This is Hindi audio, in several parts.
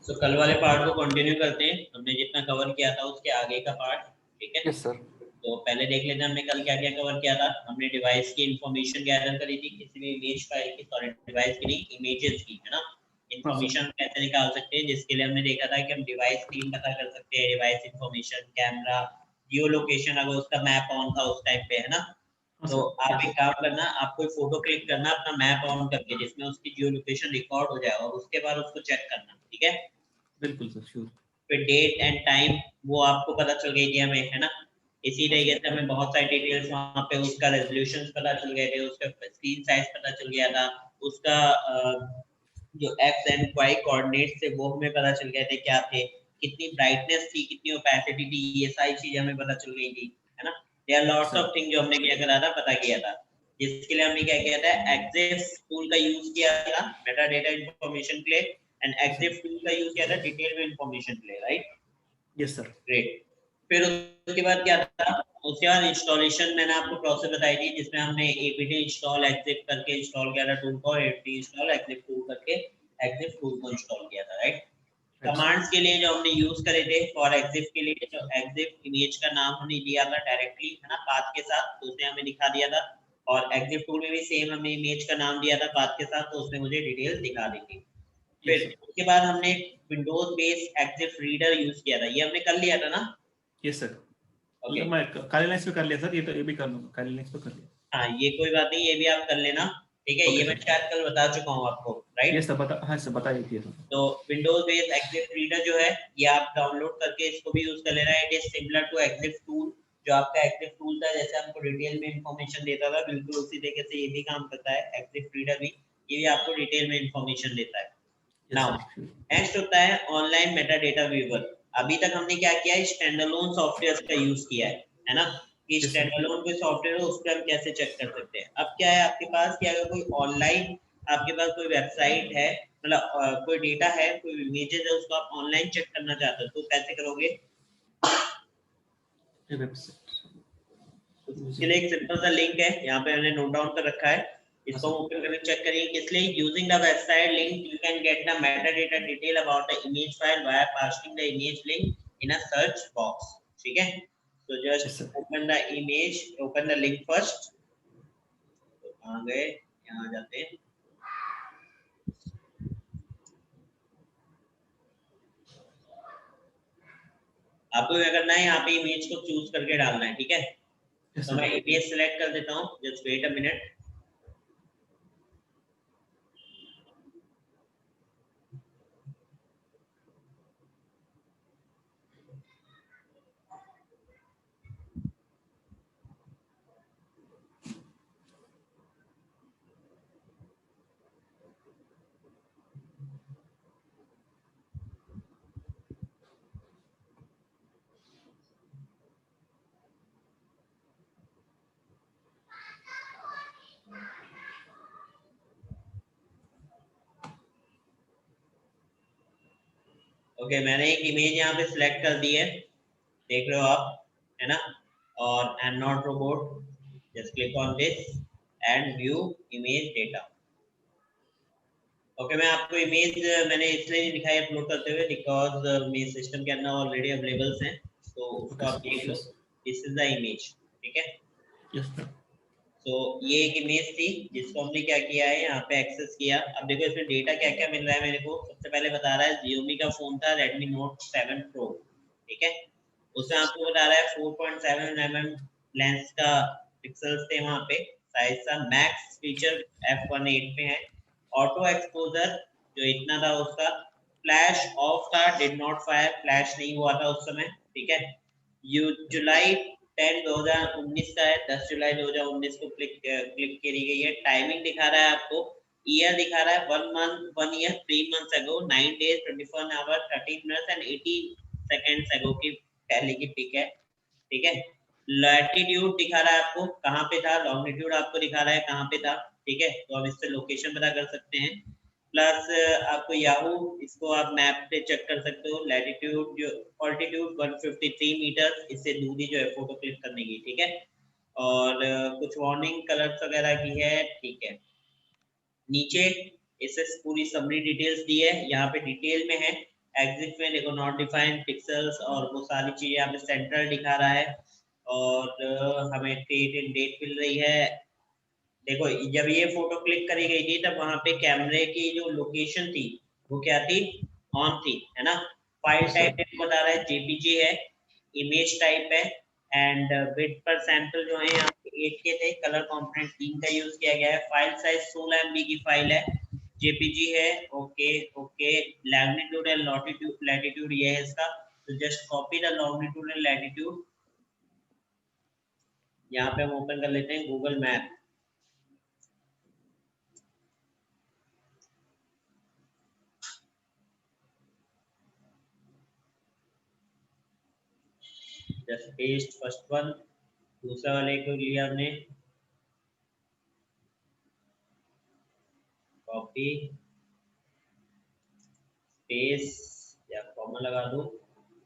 तो कल वाले पार्ट को कंटिन्यू करते हैं, हमने जितना कवर किया था उसके आगे का पार्ट। ठीक है, यस सर। तो पहले देख लेते हैं हमने कल क्या क्या कवर किया था। हमने डिवाइस की इंफॉर्मेशन गैदर करी थी, किसी भी इमेज फाइल की, सॉरी डिवाइस की नहीं, इमेजेस की, है ना। हाँ सर। इंफॉर्मेशन कैसे निकाल सकते हैं, जिसके लिए हमने देखा था कि हम डिवाइस नेम पता कर सकते हैं, डिवाइस इंफॉर्मेशन, कैमरा, जियो लोकेशन, अगर उसका मैप ऑन था उस टाइम पे, है ना। हाँ तो सर। आप एक काम करना, आपको एक फोटो क्लिक करना अपना मैप ऑन करके, जिसमें उसकी जियो लोकेशन रिकॉर्ड हो जाए, और उसके बाद उसको चेक करना। ठीक है, बिल्कुल सर, श्योर। फिर डेट एंड टाइम वो आपको पता चल गई थी हमें, है ना। इसी हाँ तरीके सर। से हमें बहुत सारी डिटेल्स वहाँ पे, उसका रेजोल्यूशन पता चल गए थे, उसका स्क्रीन साइज पता चल गया था, उसका जो एक्स एंड वाई कोऑर्डिनेट्स थे वो हमें पता चल गए थे क्या थे, कितनी ब्राइटनेस थी, कितनी ओपेसिटी थी, ये सारी चीजें हमें पता चल गई थी, है ना। There are lots sir. Of thing जो हमने क्या करा था, पता किया था। जिसके लिए हमने क्या किया था, एक्सिफ टूल का यूज किया था मेटा डेटा इंफॉर्मेशन के लिए, एंड सर। एक्सिफ टूल का यूज किया था डिटेल में इंफॉर्मेशन के लिए, राइट। Yes sir. ग्रेट। फिर उसके बाद क्या था, उसके बाद इंस्टॉलेशन मैंने आपको प्रोसेस बताई थी, जिसमें हमने apt इंस्टॉल एक्सिफ करके इंस्टॉल किया था टूल को, और apt इंस्टॉल एक्सिफ टूल करके एक्सिफ टूल को इंस्टॉल किया था, राइट। Right sir. कमांड्स के लिए जो हमने यूज करे थे फॉर एक्सिफ के लिए, जो एक्सिफ इमेज का नाम हमने दिया था डायरेक्टली, है ना, पाथ के साथ, तो उसने हमें दिखा दिया था। और एक्सिफ टूल में भी सेम हमने इमेज का नाम दिया था पाथ के साथ, तो उसने मुझे डिटेल्स दिखा दी थी। यस फिर सर। उसके बाद हमने विंडोज बेस्ड एक्सिफ रीडर यूज किया था, ये हमने कर लिया था ना। Yes sir. ओके, मैं काली लाइन्स पे कर लिया सर, ये भी कर लूंगा, काली लाइन्स पे कर लिया। हाँ ये कोई बात नहीं, ये भी आप कर लेना। ठीक है, ओके ये मैं सर। शायद कल बता चुका हूँ आपको, राइट। यस सर, बता, हाँ सर बताइए ये तो। तो विंडोज बेस्ड एक्सिफ रीडर जो है, ये आप डाउनलोड करके इसको भी यूज कर लेना है। It is similar to EXIF tool, जो आपका एक्सिफ टूल था, जैसे हमको डिटेल में इंफॉर्मेशन देता था, बिल्कुल उसी तरीके से ये भी काम करता है एक्सिफ रीडर भी। ये भी आपको डिटेल में इंफॉर्मेशन देता है। Yes now sir, sure. Next होता है ऑनलाइन मेटा डेटा व्यूअर। अभी तक हमने क्या किया है, स्टैंडअलोन सॉफ्टवेयर का यूज किया है ना। कि यस सर। स्टैंडअलोन कोई सॉफ्टवेयर है, उस पर हम कैसे चेक कर सकते हैं। अब क्या है आपके पास, कि अगर कोई ऑनलाइन आपके पास कोई वेबसाइट है, मतलब कोई डेटा है, कोई इमेजेस है, उसको आप ऑनलाइन चेक करना चाहते हो, तो कैसे करोगे। वेबसाइट उसके लिए एक सिंपल सा लिंक है, यहाँ पे मैंने नोट डाउन कर रखा है, हाँ इसको सर। ओपन करके चेक करिए किस लिए। Using the website link you can get the metadata detail about the image file via passing the image link in a search box. ठीक है, तो yes just sir. Open the image, open the link first. तो कहाँ गए, यहाँ जाते हैं। आपको क्या करना है, यहाँ पे इमेज को चूज करके डालना है, ठीक है। यस तो सर। मैं इमेज सेलेक्ट कर देता हूँ, just wait a minute. Okay, मैंने एक इमेज यहाँ पे सिलेक्ट कर दी है, देख रहे हो आप, है ना। और आई am not robot, just click on this and view image data. Okay, मैं आपको इमेज मैंने इसलिए नहीं दिखाई अपलोड करते हुए, बिकॉज मेरे सिस्टम के अंदर ऑलरेडी अवेलेबल्स हैं, तो उसको ओके आप सर, देख लो। Sure. This is the image, ठीक है। Yes sir. तो ये एक इमेज थी, जिसको हमने क्या किया है, यहाँ पे एक्सेस किया। अब देखो इसमें डेटा क्या क्या मिल रहा है मेरे को। सबसे पहले बता रहा है Xiaomi का फोन था, Redmi Note 7 Pro, ठीक है। उसमें आपको बता रहा है 4.7 mm लेंस का पिक्सल्स थे वहाँ पे, साइज था, मैक्स फीचर f1.8 पे है, ऑटो एक्सपोजर जो इतना था उसका, फ्लैश ऑफ था, डिड नॉट फायर, फ्लैश नहीं हुआ था उस समय, ठीक है। जुलाई 10 2019 का है, 10 जुलाई 2019 को क्लिक करी गई है। टाइमिंग दिखा रहा है आपको, ईयर दिखा रहा है 1 month 1 year 3 months ago, 9 days 24 hour 13 minutes and 18 seconds ago की पहले की पिक है, ठीक है। लैटिट्यूड दिखा रहा है आपको कहाँ पे था, लॉन्गिट्यूड आपको दिखा रहा है कहाँ पे था, ठीक है। तो हम इससे लोकेशन पता कर सकते हैं। प्लस आपको याहू, इसको आप मैप पे चेक कर सकते हो। लैटिट्यूड जो, ऑल्टीट्यूड 153 मीटर, इससे दूरी जो है फोटो क्लिक करने की, ठीक है। और कुछ वार्निंग कलर्स वगैरह की है, ठीक है। नीचे इससे पूरी समरी डिटेल्स दी है, यहाँ पे डिटेल में है एग्जिट में देखो नॉट डिफाइंड पिक्सल्स और वो सारी चीजें यहाँ पे सेंट्रल दिखा रहा है, और हमें क्रिएटेड डेट मिल रही है। देखो जब ये फोटो क्लिक करी गई थी तब वहां पे कैमरे की जो लोकेशन थी वो क्या थी, ऑन थी, है ना। फाइल टाइप बता रहा है जेपीजी है, इमेज टाइप है, एंड बिट पर सैंपल जो है यहाँ पे 8 के थे, कलर कंपोनेंट 3 का यूज किया गया है, फाइल साइज 16 MB की फाइल है, जेपीजी है। Okay okay, latitude and latitude ये है इसका, तो just copy the longitude and latitude. यहाँ पे हम ओपन कर लेते हैं Google map. Just paste first one, दूसरा वाले को लिया हमने, कॉपी पेस्ट या कॉमा लगा दो,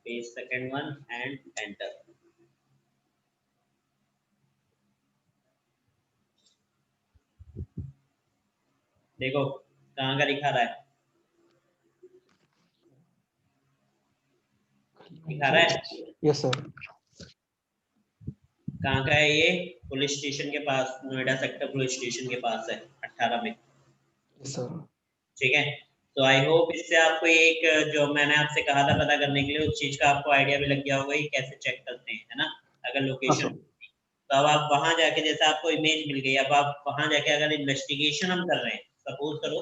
paste second one and enter. देखो कहाँ का दिखा रहा है, दिखा रहा है। Yes sir. कहाँ का है ये, पुलिस स्टेशन के पास, नोएडा सेक्टर पुलिस स्टेशन के पास है 18 में। Yes sir. ठीक है, तो आई होप इससे आपको एक जो मैंने आपसे कहा था पता करने के लिए, उस चीज का आपको आइडिया भी लग गया होगा कि कैसे चेक करते हैं, है ना। अगर लोकेशन, तो अब आप वहां जाके, जैसे आपको इमेज मिल गई, अब आप वहां जाके अगर इन्वेस्टिगेशन हम कर रहे हैं, सपोज करो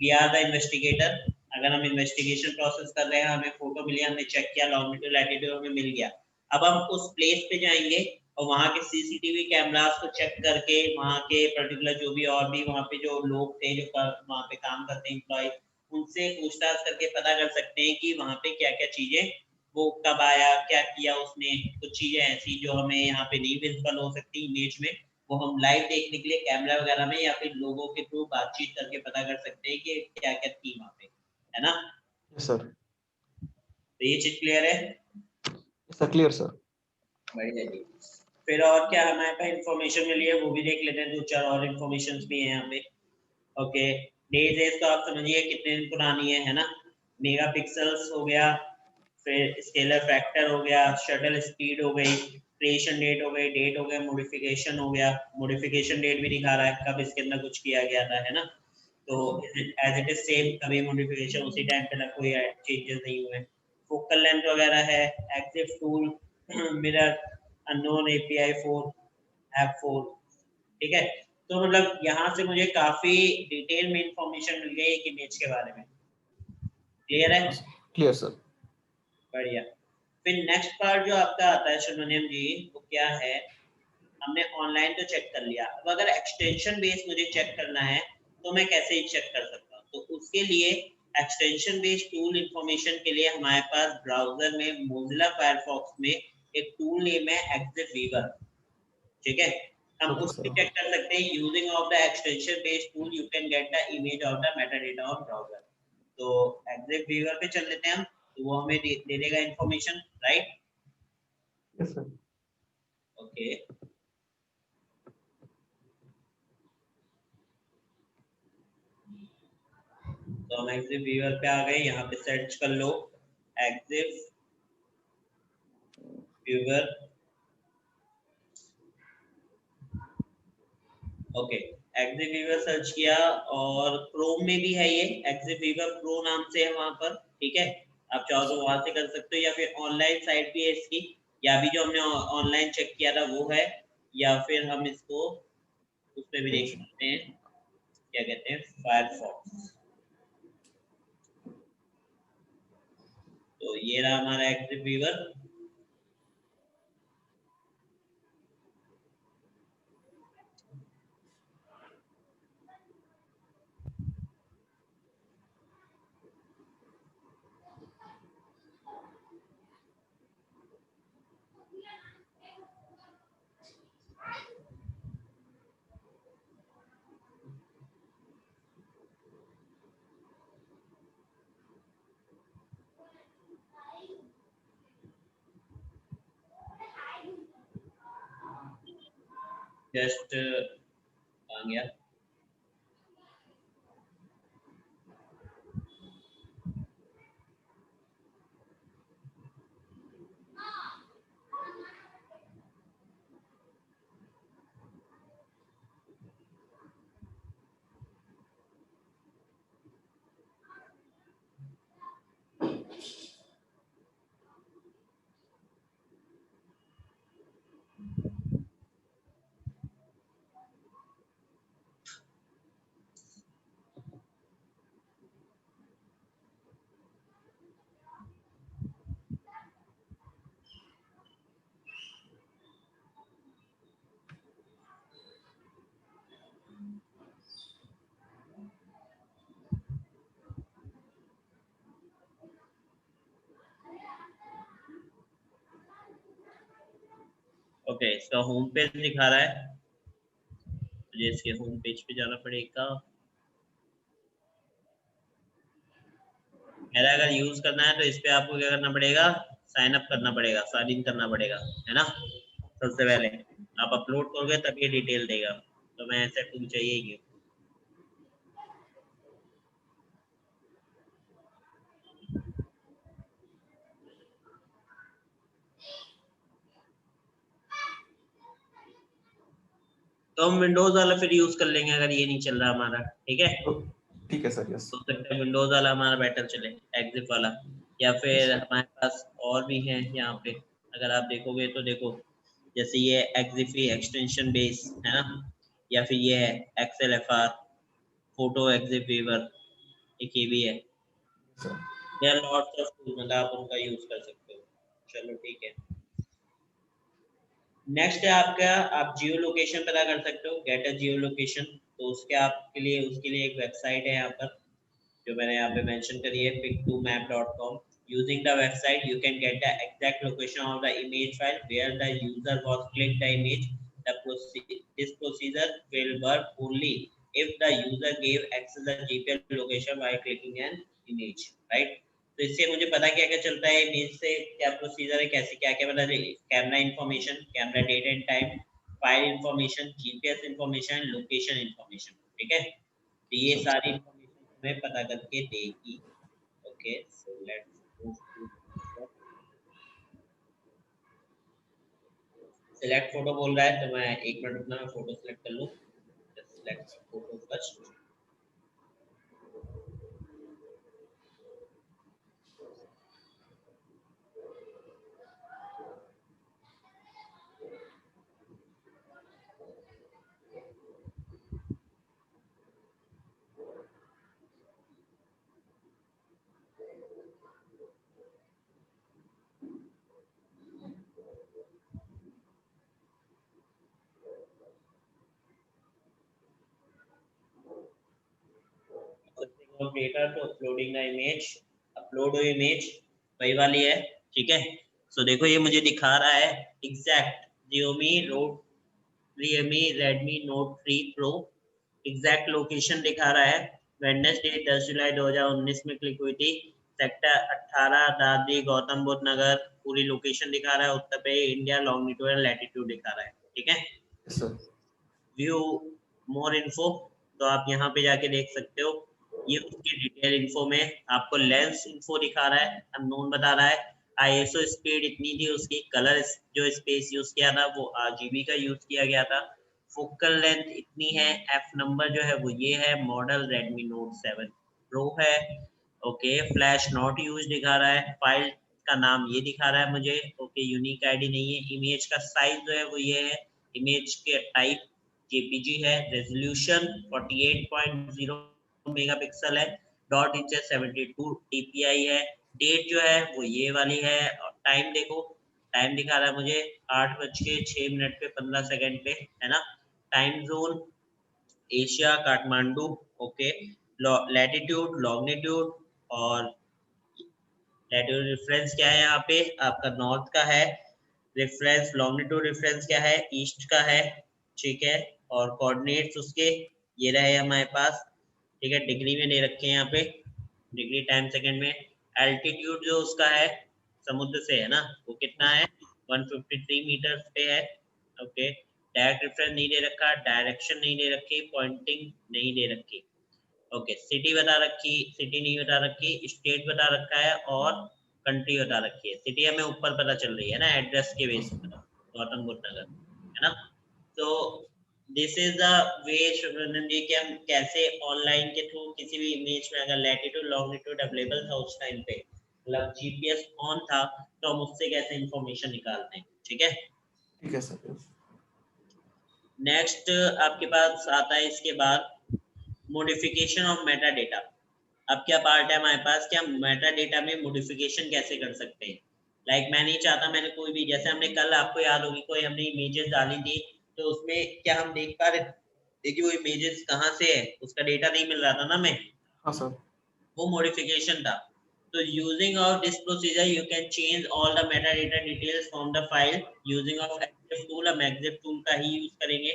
वी आर द इन्वेस्टिगेटर, अगर हम इन्वेस्टिगेशन प्रोसेस कर रहे हैं, हमें फोटो मिली, हमने चेक किया, लॉन्गिट्यूड लैटिट्यूड हमें मिल गया, अब हम उस प्लेस पे जाएंगे और वहां के सीसीटीवी कैमरास को चेक करके वहां के पर्टिकुलर जो भी और भी वहां पे जो लोग थे जो वहां पे काम करते हैं एम्प्लॉय, उनसे पूछताछ करके पता कर सकते हैं कि वहां पे क्या क्या चीजें, वो कब आया, क्या किया उसने, कुछ चीजें ऐसी जो हमें यहाँ पे नहीं विजिबल हो सकती इमेज में, वो हम लाइव देखने के लिए कैमरा वगैरह में या फिर लोगों के थ्रू बातचीत करके पता कर सकते हैं कि क्या क्या थी वहां पे, है ना। Yes sir. तो ये चीज क्लियर है। Sir clear sir. बढ़िया जी। फिर और क्या हमारे पास इंफॉर्मेशन मिली है वो भी देख लेते हैं, दो चार और इंफॉर्मेशन भी है यहाँ पे। ओके, डेज एज तो आप समझिए कितने दिन पुरानी है ना। मेगापिक्सल्स हो गया, फिर स्केलर फैक्टर हो गया, शटल स्पीड हो गई, क्रिएशन डेट हो गई, डेट हो गया, मॉडिफिकेशन हो गया, मॉडिफिकेशन डेट भी दिखा रहा है कब इसके अंदर कुछ किया गया था, है ना। तो एज इट इज सेम, कभी मॉडिफिकेशन उसी टाइम पे ना, कोई चेंजेस नहीं हुए। फोकल लेंथ वगैरह है, active tool, mirror, unknown API 4, app 4। ठीक है, तो मतलब यहाँ से मुझे काफी डिटेल में इंफॉर्मेशन मिल गई एक इमेज के बारे में। क्लियर है। Clear sir. बढ़िया। फिर नेक्स्ट पार्ट जो आपका आता है सुब्रमण्यम जी, वो क्या है, हमने ऑनलाइन तो चेक कर लिया, अब अगर एक्सटेंशन बेस मुझे चेक करना है तो मैं कैसे चेक कर सकता हूँ, तो उसके लिए एक्सटेंशन बेस्ड टूल इंफॉर्मेशन के लिए हमारे पास ब्राउजर में मोजिला फायरफॉक्स में एक टूल नेम है एग्जिट वीवर। ठीक है, हम ओके उसमें सर। चेक कर सकते हैं, using of the extension based tool you can get the image of the Meta data of browser. तो एग्जिट वीवर पे चल लेते हैं हम, तो वो हमें दे देगा information, right. Yes sir. Okay, तो हम एग्जिट व्यूअर पे आ गए, यहाँ पे सर्च कर लो exit viewer. Okay, exit viewer search किया, और क्रोम में भी है ये एग्जिट व्यूअर प्रो नाम से है वहां पर। ठीक है, आप चाहो तो वहां से कर सकते हो, या फिर ऑनलाइन साइट भी है इसकी, या भी जो हमने ऑनलाइन चेक किया था वो है, या फिर हम इसको उसमें भी देख सकते हैं, क्या कहते हैं, फायरफॉक्स। तो ये रहा हमारा एग्जिट व्यूअर। जस्ट आ गया। ओके, इसका होम पेज दिखा रहा है, मुझे इसके होम पेज पे जाना पड़ेगा। मेरा अगर यूज करना है तो इस पे आपको क्या करना पड़ेगा, साइन अप करना पड़ेगा, साइन इन करना पड़ेगा, है ना। सबसे पहले आप अपलोड करोगे तब ये डिटेल देगा, तो मैं ऐसे टूल चाहिए ही। तो हम विंडोज वाला फिर यूज कर लेंगे अगर ये नहीं चल रहा हमारा, ठीक है। तो ठीक है सर, यस। हो सकता है विंडोज वाला हमारा बेटर चले, एग्जिट वाला, या फिर हमारे पास और भी है यहाँ पे। अगर आप देखोगे तो देखो, जैसे ये एक्जिफी एक्सटेंशन बेस है ना, या फिर ये है XLFR फोटो एक्जिफीवर, एक ये भी है। Sir there are lots of tool, मतलब आप उनका यूज कर सकते हो। चलो ठीक है। नेक्स्ट है आपका, आप जियो लोकेशन पता कर सकते हो, गेट अ जियो लोकेशन। तो उसके लिए एक वेबसाइट है यहाँ पर, जो मैंने यहाँ पे मेंशन करी है, pic2map.com। Using the website, you can get the exact location of the image file where the user was clicked the image. This procedure will work only if the user gave access the GPS location while clicking an image, right? तो इससे मुझे पता क्या क्या चलता है, इमेज से क्या प्रोसीजर है, कैसे क्या क्या पता चले, camera information, camera date and time, file information, GPS information, location information, ठीक है। तो ये सर सारी इन्फॉर्मेशन हमें पता करके देगी। Okay, so let's move to select photo बोल रहा है, तो मैं 1 मिनट रुकना, मैं फोटो सिलेक्ट कर लूँ। Select photo first. Data to uploading the image, upload image वही वाली है, ठीक है। सो देखो ये मुझे दिखा रहा है exact Xiaomi Realme Redmi Note 3 Pro, exact location दिखा रहा है। वेडनेसडे 10 जुलाई 2019 में क्लिक हुई थी, सेक्टर 18 दादरी गौतम बुद्ध नगर, पूरी लोकेशन दिखा रहा है, Uttar Pradesh India, longitude and latitude दिखा रहा है, ठीक है। सर व्यू मोर इन्फो, तो आप यहाँ पे जाके देख सकते हो, ये उसकी डिटेल इन्फो में आपको लेंस इन्फो दिखा रहा है, अननोन बता रहा है, आईएसओ स्पीड इतनी थी उसकी, कलर जो स्पेस यूज किया था वो RGB का यूज किया गया था, फोकल लेंथ इतनी है, एफ नंबर जो है वो ये है, मॉडल Redmi Note 7 Pro है, ओके। फ्लैश नॉट यूज दिखा रहा है, फाइल का नाम ये दिखा रहा है मुझे, ओके। यूनिक आईडी नहीं है, इमेज का साइज जो है वो ये है, इमेज के टाइप JPG है, रेजोल्यूशन 48.0 मेगापिक्सल है, डॉट इंचेस 72 DPI है, डेट जो है वो ये वाली है, और टाइम देखो, टाइम दिखा रहा है मुझे 8:06 पे 15 सेकंड पे, है ना। Time zone Asia Kathmandu, okay. Latitude longitude, और लैटिट्यूड रेफरेंस क्या है यहाँ पे आपका, नॉर्थ का है, रेफरेंस लॉन्गिट्यूड रेफरेंस क्या है, ईस्ट का है, ठीक है। और कोऑर्डिनेट्स उसके ये रहे हमारे पास, ठीक है, डिग्री में दे रखे हैं यहाँ पे, डिग्री टाइम सेकंड में। एल्टीट्यूड जो उसका है समुद्र से, है ना, वो कितना है, 153 मीटर पे है, ओके। डायरेक्ट रेफरेंस नहीं दे रखा, डायरेक्शन नहीं दे रखी, पॉइंटिंग नहीं दे रखी, ओके। सिटी बता रखी, सिटी नहीं बता रखी, स्टेट बता रखा है, और कंट्री बता रखी है। सिटी हमें ऊपर पता चल रही है ना, एड्रेस के बेस पर, गौतम बुद्ध नगर, है ना। तो दिस इज द वे शुभनंदन जी कि हम कैसे ऑनलाइन के थ्रू किसी भी इमेज में, अगर लैटिट्यूड लॉन्गिट्यूड अवेलेबल था उस टाइम पे, मतलब जीपीएस ऑन था, तो हम उससे कैसे इंफॉर्मेशन निकालते हैं, ठीक है। ठीक है सर। नेक्स्ट आपके पास आता है इसके बाद मॉडिफिकेशन ऑफ मेटा डेटा। अब क्या पार्ट है हमारे पास, क्या मेटा डेटा में मॉडिफिकेशन कैसे कर सकते हैं। लाइक मैं नहीं चाहता, मैंने कोई भी, जैसे हमने कल आपको याद होगी कोई हमने इमेजेस डाली थी, तो उसमें क्या हम देख पा रहे थे कि वो इमेजेस कहाँ से है, उसका डेटा नहीं मिल रहा था ना हमें, हाँ सर। वो मॉडिफिकेशन था। So using of this procedure, you can change all the metadata details from the file using of exif tool. हम exif tool का ही यूज करेंगे.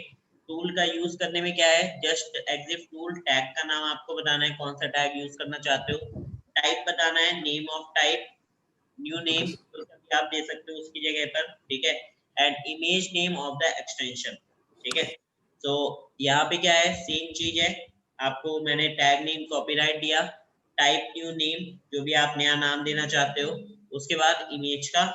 टूल का यूज करने में क्या है, जस्ट exif tool टैग का नाम आपको बताना है, कौन सा टैग यूज करना चाहते हो, टाइप बताना है, name of type, new name तो आप दे सकते हो उसकी जगह पर, ठीक है, and image name of the extension, ठीक है. तो यहाँ पे क्या है, सेम चीज है, आपको मैंने टैग नेम कॉपीराइट दिया, टाइप न्यू नेम जो भी आप नया नाम देना चाहते हो, उसके बाद इमेज का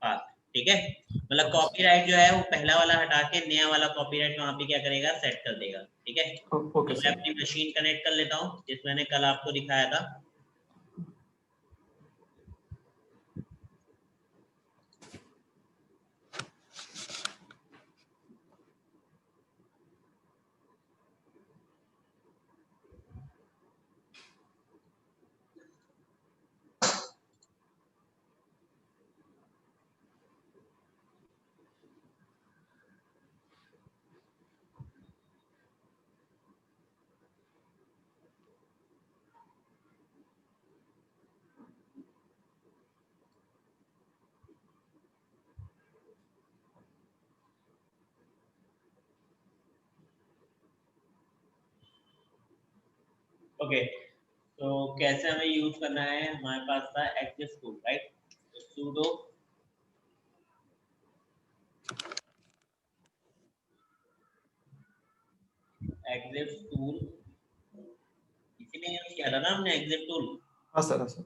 पाथ, ठीक है. मतलब कॉपीराइट जो है वो पहला वाला हटा के नया वाला कॉपीराइट वहां पे क्या करेगा, सेट कर देगा, ठीक है. ओके तो मैं सर. अपनी मशीन कनेक्ट कर लेता हूँ जिस मैंने कल आपको दिखाया था. ओके, तो कैसे हमें यूज करना है, हमारे पास था एक्सिस टूल, राइट. तो sudo एक्सिस टूल, इसी में यूज किया था ना हमने एक्सिस टूल. हाँ सर, हाँ सर.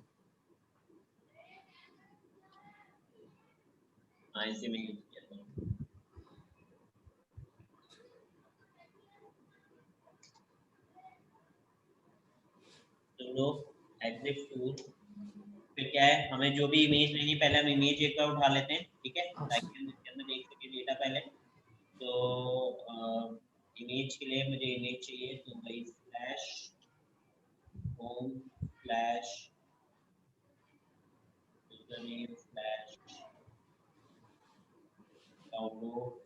हाँ, इसी में यूज किया था. sudo एक्सिस टूल, फिर क्या है, हमें जो भी इमेज लेनी, पहले हम इमेज एक बार उठा लेते हैं, ठीक है, हाँ ताकि सर. हम इसके अंदर देख सके डेटा पहले. तो इमेज के लिए मुझे इमेज चाहिए, तो भाई slash home slash username slash download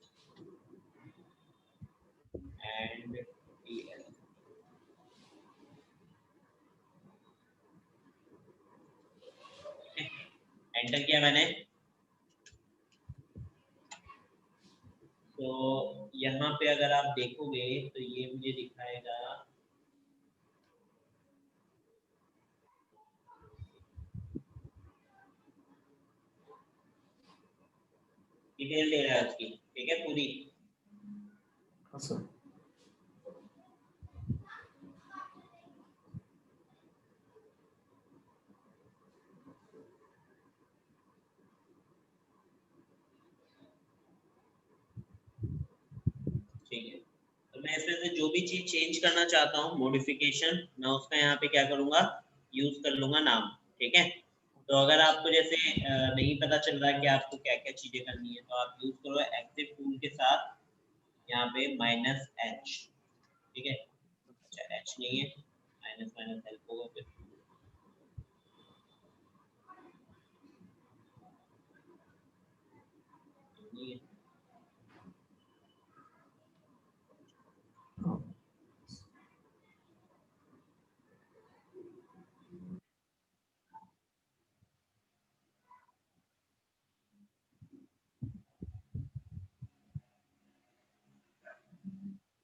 and ps. Enter किया मैंने. तो यहाँ पे अगर आप देखोगे तो ये मुझे दिखाएगा, डिटेल दे रहा है उसकी, ठीक है, पूरी. हाँ सर. ठीक है, तो मैं इसमें से जो भी चीज चेंज करना चाहता हूँ, मॉडिफिकेशन, मैं उसका यहाँ पे क्या करूंगा, यूज कर लूंगा नाम, ठीक है. तो अगर आपको जैसे नहीं पता चल रहा है कि आपको क्या क्या चीजें करनी है, तो आप यूज करो एक्टिव टूल के साथ यहाँ पे -h, ठीक है. अच्छा, h नहीं है, माइनस माइनस हेल्प होगा फिर. नहीं है. हाँ.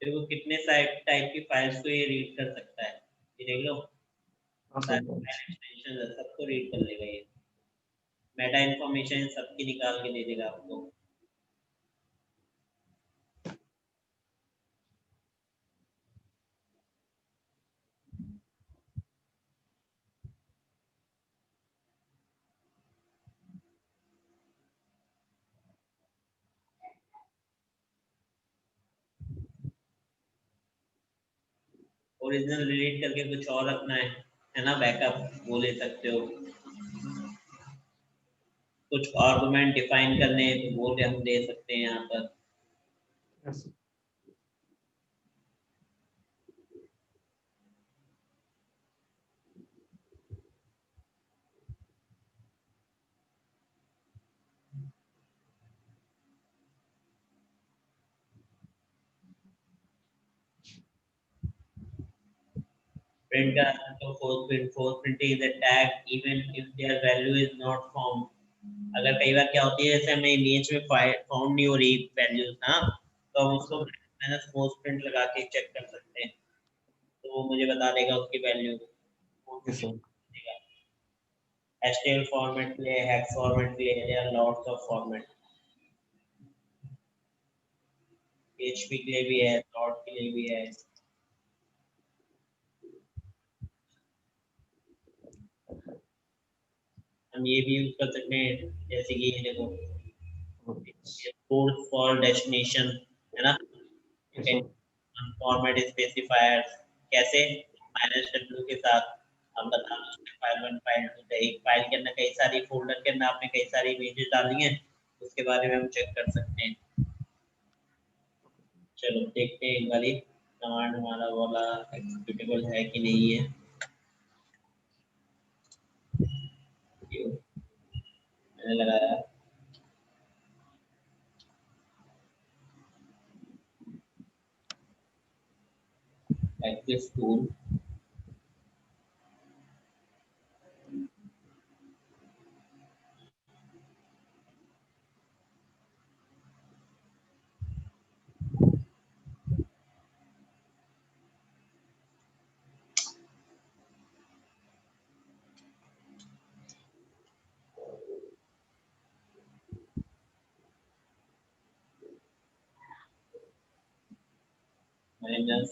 फिर वो कितने टाइप की फाइल्स को ये रीड कर सकता है, ये देख लो. हाँ सर. एक्सटेंशन सबको रीड कर लेगा ये, मेटा इंफॉर्मेशन सबकी निकाल के दे देगा आपको. ओरिजिनल डिलीट करके कुछ और रखना है ना, बैकअप वो ले सकते हो. कुछ आर्गुमेंट डिफाइन करने हैं तो वो हम दे सकते हैं यहाँ पर. Yes sir. प्रिंट करा सकते हो force print is a tag even if their value is not found. अगर कई बार क्या होती है जैसे हमें इमेज में फाउंड नहीं हो रही वैल्यूज ना, तो हम उसको मैंने फोर्स प्रिंट लगा के चेक कर सकते हैं, तो वो मुझे बता देगा उसकी value. Okay sir. HTML format के लिए, हेक्स फॉर्मेट के लिए, there are lots of format. PHP के लिए भी है, डॉट के लिए भी है। हम ये भी यूज कर सकते हैं जैसे कि ये देखो कोड फॉर डेस्टिनेशन है ना, फॉर्मेट स्पेसिफायर्स कैसे -w के साथ हम बता सकते हैं फाइल 1 फाइल 2, एक फाइल के अंदर कई सारी फोल्डर के अंदर आपने कई सारी इमेजेस डाली हैं, उसके बारे में हम चेक कर सकते हैं। चलो देखते हैं एक बारी कमांड हमारा वाला एग्जीक्यूटेबल है कि नहीं है। मैंने लगाया एक्सेस टूल, माइनस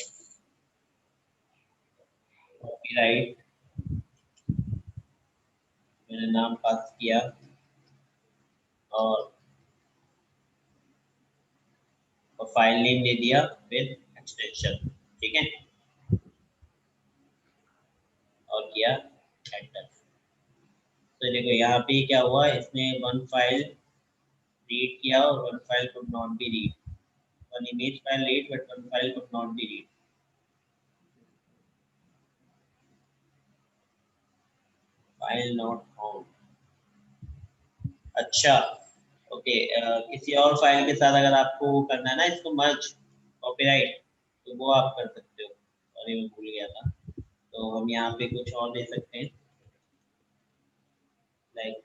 कॉपीराइट, मैंने नाम पास किया और फाइल नेम दे दिया विद एक्सटेंशन, ठीक है, और किया एंटर। तो देखो यहाँ पे क्या हुआ, इसने वन फाइल रीड किया और one file could not be read, one image file read but one file could not be read. File not found. अच्छा ओके, किसी और फाइल के साथ अगर आपको वो करना है ना इसको मर्ज कॉपीराइट, तो वो आप कर सकते हो। सॉरी मैं भूल गया था, तो हम यहाँ पे कुछ और दे सकते हैं लाइक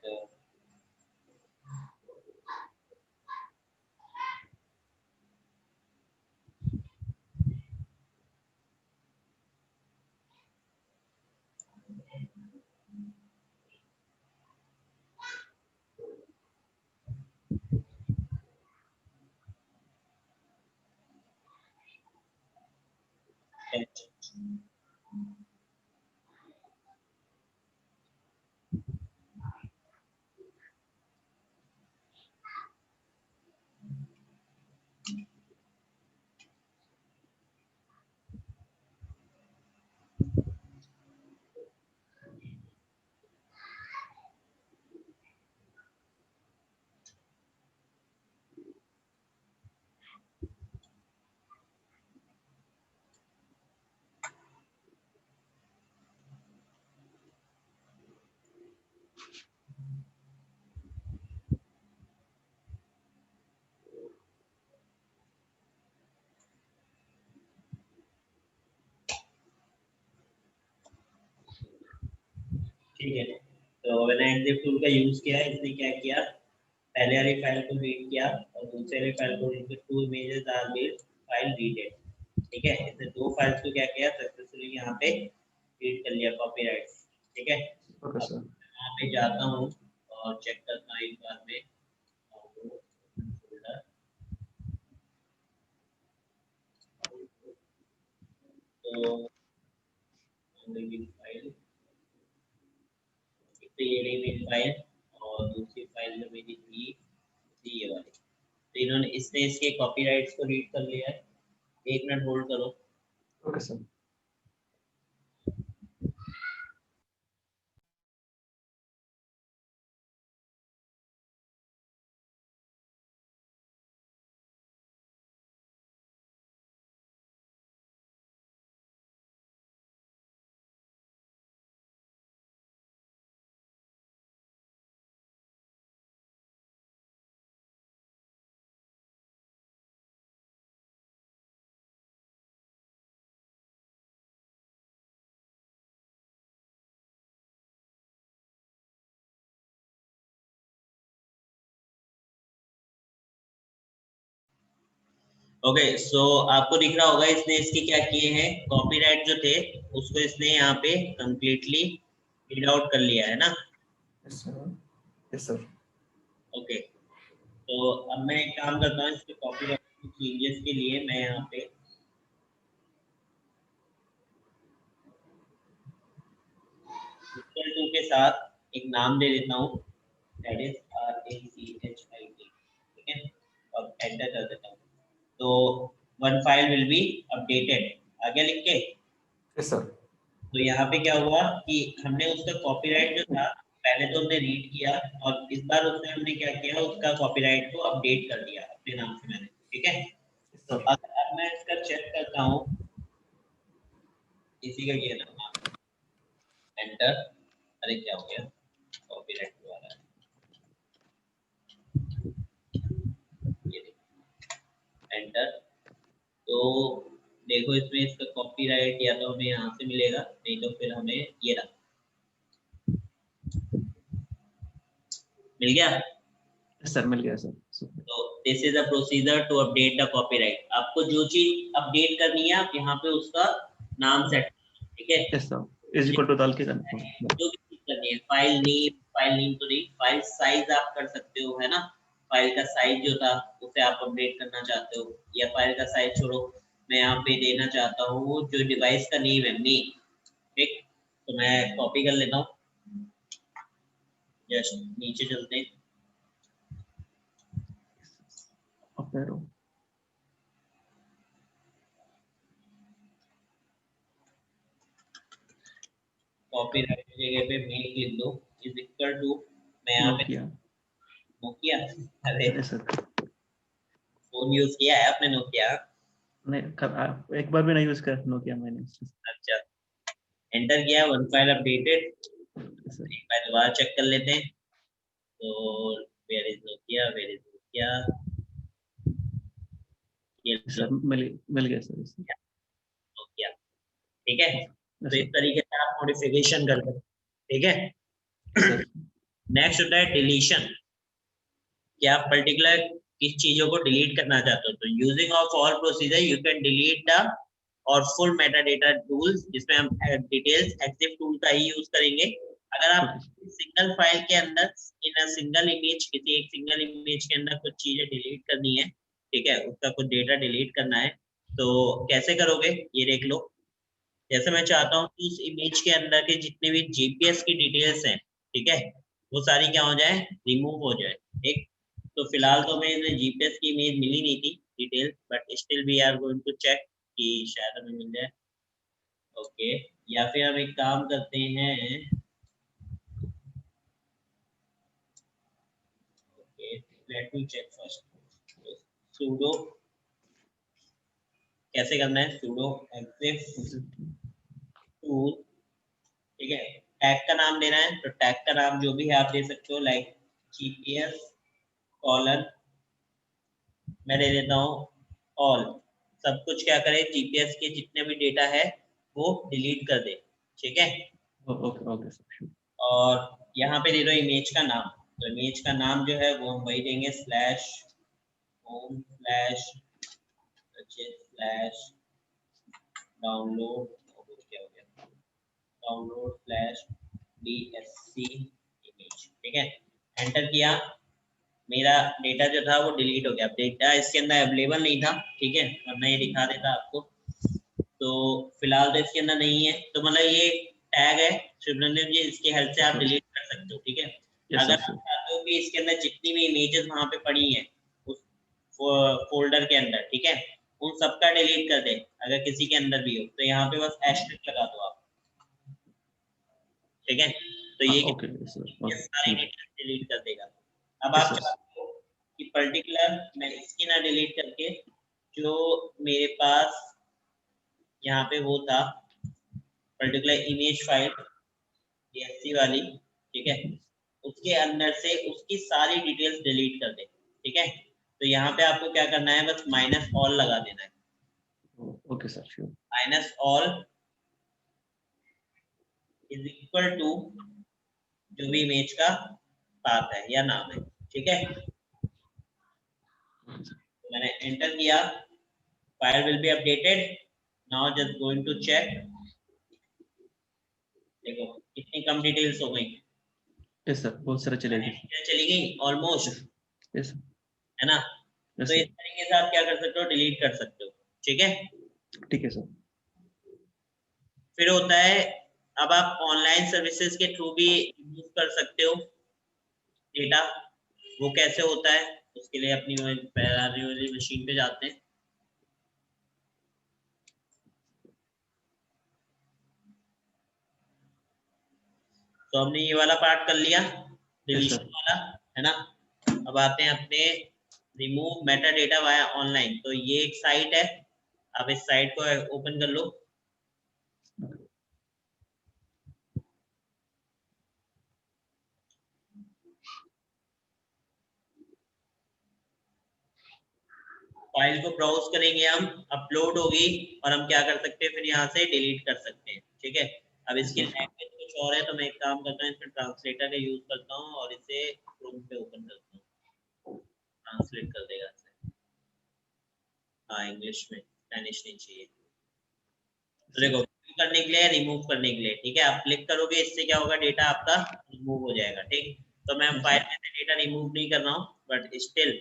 ठीक है। तो मैंने एग्जिट टूल का यूज किया, इसने क्या किया, पहले वाली फाइल को रीड किया और दूसरे वाली फाइल को read, to images are read, file readed, ठीक है। इसने दो फाइल्स को क्या किया सक्सेसफुली यहाँ पे रीड कर लिया कॉपीराइट, ठीक है। ओके अब सर। यहाँ पे जाता हूँ और चेक करता हूँ एक बार में फोल्डर, तो फाइल ये रही मेरी फाइल और दूसरी फाइल जो मेरी थी ये वाली, तो इन्होंने इसने इसके कॉपीराइट्स को रीड कर लिया है। एक मिनट होल्ड करो। Okay sir. ओके सो आपको दिख रहा होगा इसने इसके क्या किए हैं, कॉपीराइट जो थे उसको इसने यहाँ पे कंप्लीटली रीड आउट कर लिया है ना। Yes, sir. Yes, sir. Okay तो अब मैं एक काम करता हूँ, इसके कॉपीराइट चेंजेस के लिए मैं यहाँ पे इक्वल टू के साथ एक नाम दे देता हूँ, दैट इज RACHIT, ठीक है, और एंटर कर देता हूँ। तो one file will be updated, आगे लिख के। Yes, sir. तो यहाँ पे क्या हुआ कि हमने उसका कॉपीराइट जो था पहले तो हमने रीड किया, और इस बार उसमें हमने क्या किया, उसका कॉपीराइट को अपडेट कर दिया अपने नाम से मैंने, ठीक है। Yes, तो sir. अगर मैं इसका चेक करता हूँ, इसी का ये नाम, एंटर, अरे क्या हो गया, कॉपीराइट वाला ये एंटर। तो देखो इसमें इसका कॉपीराइट या तो हमें यहाँ से मिलेगा, नहीं तो फिर हमें ये रहा, मिल गया। Yes, sir, मिल गया सर। Super. तो this is a procedure to update the copyright. आपको जो चीज अपडेट करनी है आप यहाँ पे उसका नाम सेट, ठीक है। Yes, sir. Is equal to डाल के करना। जो भी चीज करनी है, फाइल नेम तो नहीं, फाइल साइज आप कर सकते हो, है ना। फाइल का साइज जो था उसे आप अपडेट करना चाहते हो, या फाइल का साइज छोड़ो, मैं यहाँ पे देना चाहता हूँ जो डिवाइस का नेम है मी, ठीक। तो मैं कॉपी कर लेता हूँ, जस्ट नीचे चलते हैं, Up arrow. कॉपीराइट की जगह पे मेक लिख दो, इज इक्वल टू, मैं यहाँ पे नोकिया। नोकिया, अरे Yes, sir. फोन यूज किया है आपने नोकिया। नहीं, एक बार भी नहीं यूज कर नोकिया मैंने। अच्छा, एंटर किया, one file updated. Yes, sir. एक बार दोबारा चेक कर लेते हैं, तो where is Nokia, where is Nokia, ये Yes, लो sir. मिल गया सर। Yes, sir. नोकिया, ठीक है। Yes, तो इस sir. तरीके से आप मॉडिफिकेशन कर सकते, ठीक है। Yes, sir. नेक्स्ट होता है डिलीशन, कि आप पर्टिकुलर किस चीजों को डिलीट करना चाहते हो। तो using of all procedure you can delete the और फुल मेटा डेटा टूल्स, जिसमें हम डिटेल्स एक्टिव टूल का ही यूज करेंगे। अगर आप Okay. सिंगल फाइल के अंदर इन सिंगल इमेज, किसी एक सिंगल इमेज के अंदर कुछ चीजें डिलीट करनी है, ठीक है, उसका कुछ डेटा डिलीट करना है, तो कैसे करोगे ये देख लो। जैसे मैं चाहता हूँ कि उस इमेज के अंदर के जितने भी जीपीएस की डिटेल्स हैं, ठीक है, वो सारी क्या हो जाए, रिमूव हो जाए, ठीक। तो फिलहाल तो हमें जीपीएस की इमेज मिली नहीं थी detail, but still we are going to check कि शायद हमें मिल जाए। ओके, या फिर हम एक काम करते हैं, okay, let me check first. Sudo कैसे करना है, सुडो एक्सिफ टूल, ठीक है। टैग का नाम देना है, तो टैग का नाम जो भी है आप दे सकते हो, लाइक जीपीएस कॉलन, मैं दे देता हूँ ऑल, सब कुछ क्या करे, जीपीएस के जितने भी डेटा है वो डिलीट कर दे, ठीक है। Okay, okay, sir. Sure. और यहाँ पे दे दो इमेज का नाम, तो इमेज का नाम जो है वो हम वही देंगे, slash home slash slash download, क्या हो गया, डाउनलोड स्लैश DSC इमेज, ठीक है। एंटर किया, मेरा डेटा जो था वो डिलीट हो गया, डेटा इसके अंदर अवेलेबल नहीं था, ठीक है, वरना ये दिखा देता आपको। तो फिलहाल तो इसके अंदर नहीं है, तो मतलब ये टैग है सुब्रमण्यम जी, इसकी हेल्प से आप Sure. डिलीट कर सकते हो, ठीक है। Yes, अगर sir. आप Sure. चाहते हो कि इसके अंदर जितनी भी इमेजेस वहां पे पड़ी हैं उस फोल्डर के अंदर, ठीक है, उन सबका डिलीट कर दे, अगर किसी के अंदर भी हो, तो यहाँ पे बस एस्टेरिस्क लगा दो आप, ठीक है। तो ये Okay. Yes, sir. ये Okay. सारी Good. डिटेल्स डिलीट कर देगा। अब Yes, आप sir. चाहते हो कि पर्टिकुलर मैं इसकी ना डिलीट करके जो मेरे पास यहाँ पे वो था पर्टिकुलर इमेज फाइल DSC वाली, ठीक है, उसके अंदर से उसकी सारी डिटेल्स डिलीट कर दे, ठीक है। तो यहाँ पे आपको क्या करना है, बस माइनस ऑल लगा देना है, Okay, sir. Sure. Minus all is equal to जो भी इमेज का पाथ है या नाम है, ठीक है। Okay, sir. मैंने एंटर किया, file will be updated. Now just going to check. देखो कितनी कम डिटेल्स हो गई। यस सर, बहुत सारा चलेगी। चली गई ऑलमोस्ट। यस है ना। तो इस तरीके से आप क्या कर सकते हो, डिलीट कर सकते हो। ठीक है, ठीक है सर। फिर होता है अब आप ऑनलाइन सर्विसेज के थ्रू भी यूज कर सकते हो डेटा। वो कैसे होता है, उसके लिए अपनी वाली मशीन पे जाते हैं। तो हमने ये वाला पार्ट कर लिया, डिलीशन वाला, है ना। अब आते हैं अपने remove Meta data via online. तो ये एक साइट है, आप इस साइट को ओपन कर लो। फाइल को ब्राउज करेंगे हम, अपलोड होगी और हम क्या कर सकते हैं, फिर यहाँ से डिलीट कर सकते हैं। ठीक है, अब इसकी लैंग्वेज कुछ और है, तो मैं एक काम करता हूँ, इसमें ट्रांसलेटर का यूज करता हूँ और इसे क्रोम पे ओपन करता हूँ, ट्रांसलेट कर देगा। हाँ, इंग्लिश में, स्पेनिश नहीं चाहिए। तो देखो, करने के लिए, रिमूव करने के लिए, ठीक है, आप क्लिक करोगे, इससे क्या होगा, डेटा आपका रिमूव हो जाएगा। ठीक, तो मैं फाइल में से डेटा रिमूव नहीं कर रहा हूँ, बट स्टिल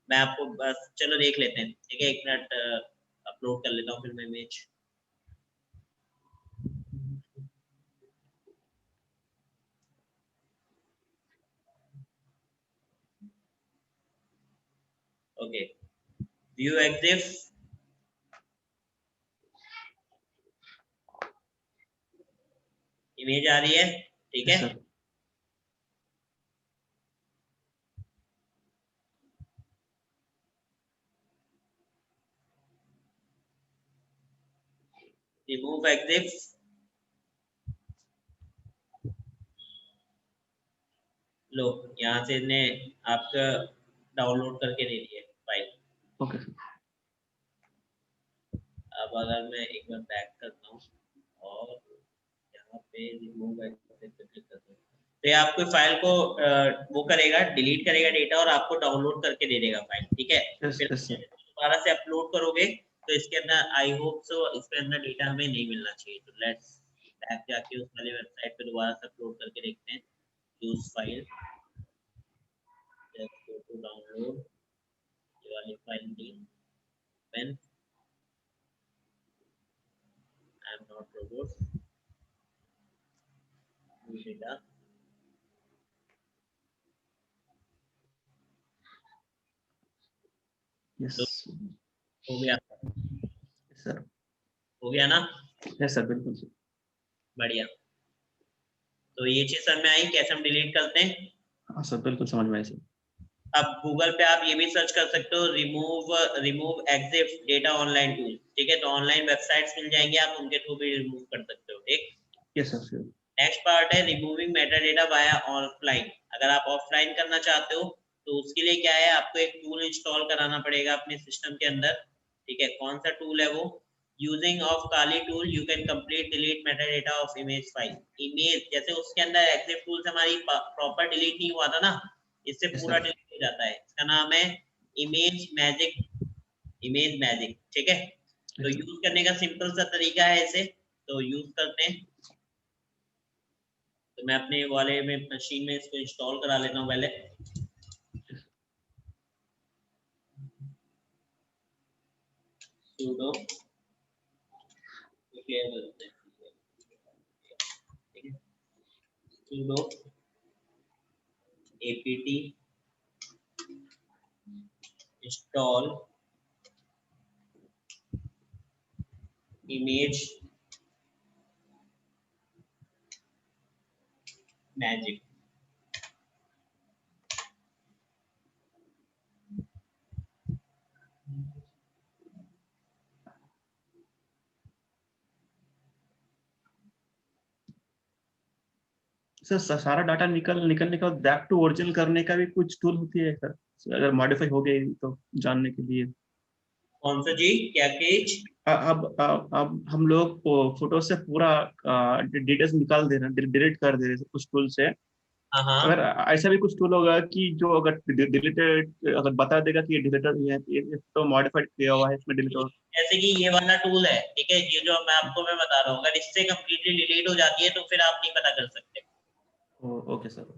मैं आपको बस, चलो देख लेते हैं। ठीक है, एक मिनट अपलोड कर लेता हूँ फिर मैं इमेज। ओके, व्यू एग्जिफ, इमेज आ रही है। ठीक है, रिमूव एग्जिफ, लो यहाँ से इसने आपका डाउनलोड करके दे दिया फाइल। ओके। अब अगर मैं एक बार बैक करता हूँ और यहाँ पे रिमूव एग्जिफ पे क्लिक करता हूँ, तो ये आपको फाइल को वो करेगा, डिलीट करेगा डेटा और आपको डाउनलोड करके दे देगा फाइल। ठीक है, फिर दोबारा से अपलोड करोगे तो इसके अंदर आई होप सो इसके अंदर डेटा हमें नहीं मिलना चाहिए। तो लेट्स बैक जाके उस वाली वेबसाइट पे दोबारा से अपलोड करके देखते हैं। Use file, just go to download, ये वाली फाइल दी pen, I am not robot, data, yes हो गया सर, हो गया ना। यस सर, बिल्कुल सर, बढ़िया। तो ये चीज समझ में आई कैसे हम डिलीट करते हैं। हाँ सर, बिल्कुल समझ में आई सर। अब गूगल पे आप ये भी सर्च कर सकते हो, रिमूव एग्जिफ डेटा ऑनलाइन टूल। ठीक है, तो ऑनलाइन वेबसाइट्स मिल जाएंगे, आप उनके थ्रू भी रिमूव कर सकते हो। ठीक, यस सर। नेक्स्ट पार्ट है removing Meta data via offline. अगर आप ऑफलाइन करना चाहते हो तो उसके लिए क्या है, आपको एक टूल इंस्टॉल कराना पड़ेगा अपने सिस्टम के अंदर। ठीक है, कौन सा टूल है वो, using of Kali tool you can complete delete Meta data of image file. Image जैसे उसके अंदर एग्जिफ टूल से हमारी प्रॉपर डिलीट नहीं हुआ था ना, इससे पूरा डिलीट हो जाता है। इसका नाम है इमेज मैजिक, इमेज मैजिक। ठीक है, तो यूज करने का सिंपल सा तरीका है इसे, तो यूज करते हैं। तो मैं अपने वाले में मशीन में इसको इंस्टॉल करा लेता हूँ पहले। sudo sudo apt install image magic। Sir सारा डाटा निकलने का बैक टू ओरिजिनल करने का भी कुछ टूल होती है सर, अगर मॉडिफाई हो गई तो जानने के लिए। कौन सा जी, क्या चीज? अब हम लोग फोटो से पूरा डिटेल्स निकाल दे रहे हैं, डिलीट कर दे रहे हैं कुछ टूल से, हाँ हाँ, अगर ऐसा भी कुछ टूल होगा कि जो अगर डिलीटेड अगर बता देगा कि ये डिलीटेड ये तो मॉडिफाइड किया हुआ है इसमें डिलीट हो। जैसे कि ये वाला टूल है, ठीक है, ये जो मैं बता रहा हूँ, अगर इससे कम्प्लीटली डिलीट हो जाती है तो फिर आप नहीं पता कर सकते। Okay sir.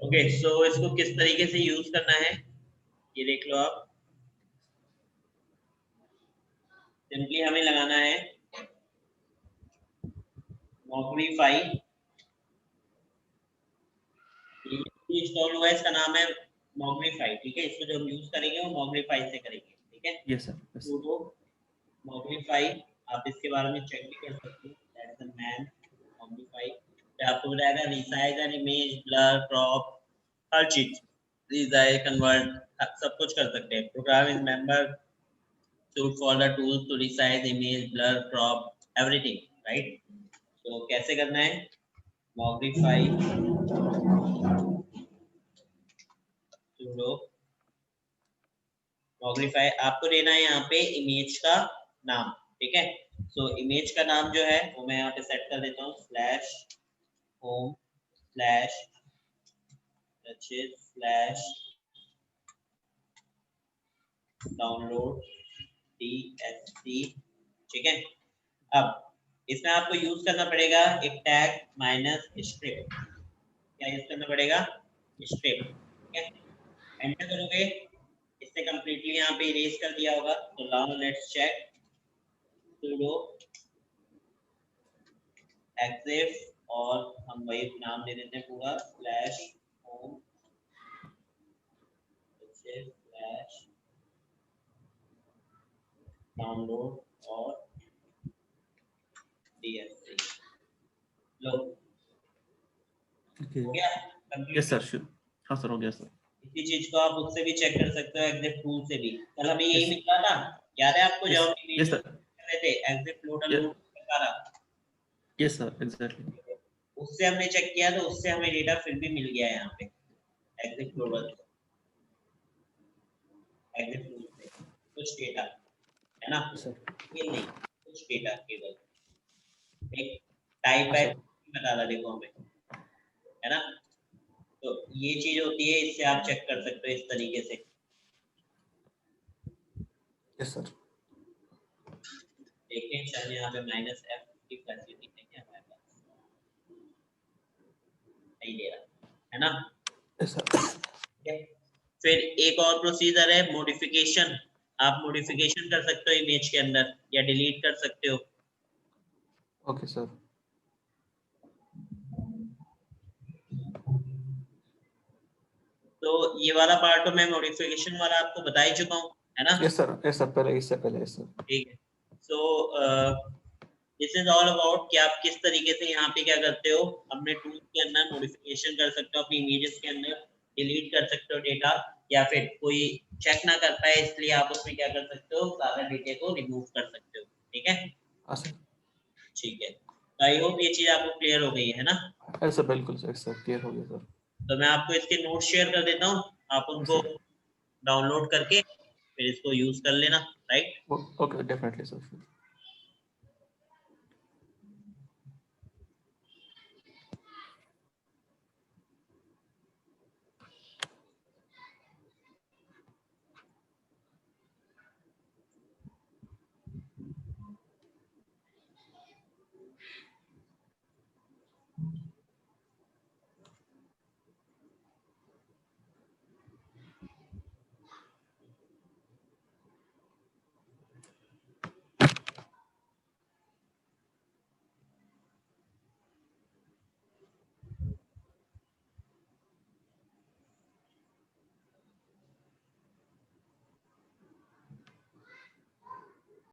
ओके, सो इसको किस तरीके से यूज करना है ये देख लो आप। सिंपली हमें लगाना है मॉकरीफाई, इंस्टॉल हुआ है, इसका नाम है मॉकरीफाई, ठीक है। इसको जो हम यूज करेंगे वो मॉकरीफाई से करेंगे, ठीक है। Yes sir. सुडो मॉकरीफाई, आप इसके बारे में चेक भी कर सकते हो, that is the man Mockrify. आपको बताएगा resize an image, blur, crop, हर चीज, रिसाइज, कन्वर्ट, सब कुछ कर सकते हैं। Program is member should follow tools to resize image, blur, crop, everything, right? So कैसे करना है? Mogrify sudo Mogrify, आपको देना है यहाँ पे इमेज का नाम, ठीक है। सो इमेज का नाम जो है वो मैं यहाँ पे सेट कर देता हूँ /home/ download tsc, ठीक है। अब इसमें आपको यूज करना पड़ेगा एक टैग -strip, क्या यूज करना पड़ेगा? strip, ठीक है। एंटर करोगे, इसने कंप्लीटली यहाँ पे इरेज कर दिया होगा। तो now let's check sudo exif, और हम वही नाम दे देते हैं पूरा /home download और tsc। लो, हो गया कंप्लीट। यस सर, हाँ सर, हो गया सर। इसी चीज को आप उससे भी चेक कर सकते हो, एग्जिट टूल से भी। कल हमें यही Yes. मिला था, याद है आपको, जब हम यस सर। कर रहे थे एग्जिट लोडर लोड कर रहा। Yes sir, exactly. उससे हमने चेक किया तो उससे हमें डेटा फिर भी मिल गया है यहाँ पे एग्जिट लोडर, एग्जिट टूल से कुछ डेटा, है ना। ये नहीं, कुछ डेटा केवल एक टाइप है बता रहा, देखो हमें, है ना। तो ये चीज होती है, इससे आप चेक कर सकते हो इस तरीके से। Yes sir. देखिए शायद यहाँ पे -f की फैसिलिटी है क्या हमारे पास, नहीं दे रहा, है ना। Yes sir. फिर एक और प्रोसीजर है मॉडिफिकेशन। आप मॉडिफिकेशन कर सकते हो इमेज के अंदर या डिलीट कर सकते हो। Okay sir. तो ये वाला पार्ट तो मैं मॉडिफिकेशन वाला आपको बता ही चुका हूँ, है ना। यस सर, यस सर, पहले इससे पहले यस सर। ठीक है। So this is all about कि आप किस तरीके से यहाँ पे क्या करते हो, अपने टूल के अंदर मॉडिफिकेशन कर सकते हो, अपनी इमेजेस के अंदर डिलीट कर सकते हो डेटा, या फिर कोई चेक ना कर पाए इसलिए आप उसमें क्या कर सकते हो, सारा डेटा को रिमूव कर सकते हो, ठीक है। हाँ सर। ठीक है, आई होप ये चीज आपको क्लियर हो गई है ना। यस सर, बिल्कुल सर, सर क्लियर हो गया सर। तो मैं आपको इसके नोट शेयर कर देता हूँ, आप उनको डाउनलोड करके फिर इसको यूज कर लेना, राइट। Okay, definitely sir.